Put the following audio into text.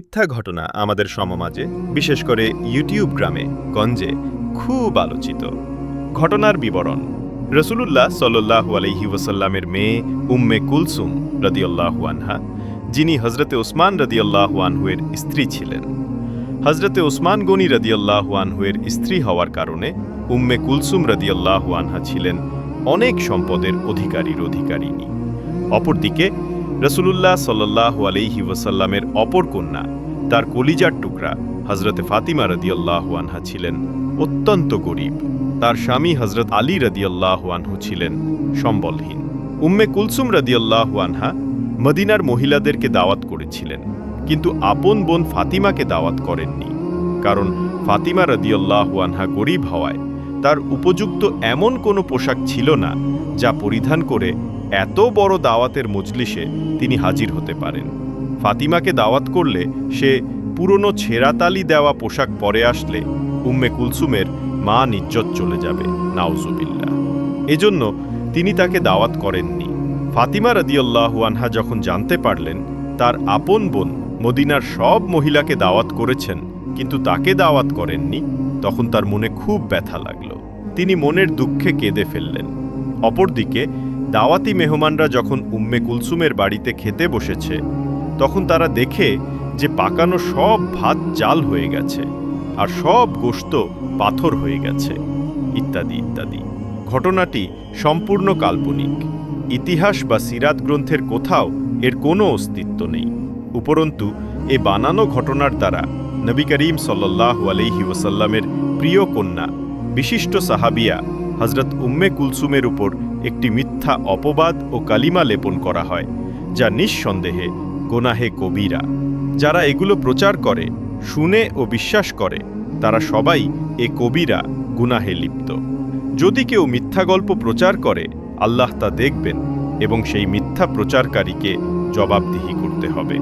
মিথ্যা ঘটনা আমাদের সমাজে, বিশেষ করে ইউটিউব গ্রামে গঞ্জে খুব আলোচিত। ঘটনার বিবরণ: রসুলুল্লাহ সাল্লাল্লাহু আলাইহি ওয়াসাল্লামের মেয়ে উম্মে কুলসুম রাদিয়াল্লাহু আনহা, যিনি হজরতে ওসমান রাদিয়াল্লাহু আনহুয়ের স্ত্রী ছিলেন। হজরতে ওসমান গনি রাদিয়াল্লাহু আনহুয়ের স্ত্রী হওয়ার কারণে উম্মে কুলসুম রাদিয়াল্লাহু আনহা ছিলেন অনেক সম্পদের অধিকারিণী। অপরদিকে রসুলুল্লাহ সাল্লাল্লাহু আলাইহি ওয়াসাল্লামের অপর কন্যা, তার কলিজার টুকরা হজরতে ফাতিমা রাদিয়াল্লাহু আনহা ছিলেন অত্যন্ত গরিব। তার স্বামী হজরত আলী রাদিয়াল্লাহু আনহু ছিলেন সম্বলহীন। উম্মে কুলসুম রাদিয়াল্লাহু আনহা মদিনার মহিলাদেরকে দাওয়াত করেছিলেন, কিন্তু আপন বোন ফাতিমাকে দাওয়াত করেননি। কারণ ফাতিমা রাদিয়াল্লাহু আনহা গরিব হওয়ায় তার উপযুক্ত এমন কোনো পোশাক ছিল না যা পরিধান করে এত বড় দাওয়াতের মজলিসে তিনি হাজির হতে পারেন। ফাতিমাকে দাওয়াত করলে সে পুরনো ছেঁড়াতালি দেওয়া পোশাক পরে আসলে উম্মে কুলসুমের মান ইজ্জত চলে যাবে, নাউজুবিল্লাহ। এজন্য তিনি তাকে দাওয়াত করেননি। ফাতিমা রাদিয়াল্লাহু আনহা যখন জানতে পারলেন তার আপন বোন মদিনার সব মহিলাকে দাওয়াত করেছেন কিন্তু তাকে দাওয়াত করেননি, তখন তার মনে খুব ব্যথা লাগল। তিনি মনের দুঃখে কেঁদে ফেললেন। অপরদিকে দাওয়াতি মেহমানরা যখন উম্মে কুলসুমের বাড়িতে খেতে বসেছে, তখন তারা দেখে যে পাকানো সব ভাত জাল হয়ে গেছে আর সব গোশত পাথর হয়ে গেছে, ইত্যাদি ইত্যাদি। ঘটনাটি সম্পূর্ণ কাল্পনিক। ইতিহাস বা সিরাত গ্রন্থের কোথাও এর কোনো অস্তিত্ব নেই। উপরন্তু এ বানানো ঘটনার দ্বারা নবী করিম সাল্লাল্লাহু আলাইহি ওয়াসাল্লামের প্রিয় কন্যা বিশিষ্ট সাহাবিয়া হজরত উম্মে কুলসুমের উপর একটি মিথ্যা অপবাদ ও কালিমা লেপন করা হয়, যা নিঃসন্দেহে গোনাহে কবিরা। যারা এগুলো প্রচার করে, শুনে ও বিশ্বাস করে, তারা সবাই এ কবিরা গুনাহে লিপ্ত। যদি কেউ মিথ্যা গল্প প্রচার করে, আল্লাহ তা দেখবেন এবং সেই মিথ্যা প্রচারকারীকে জবাবদিহি করতে হবে।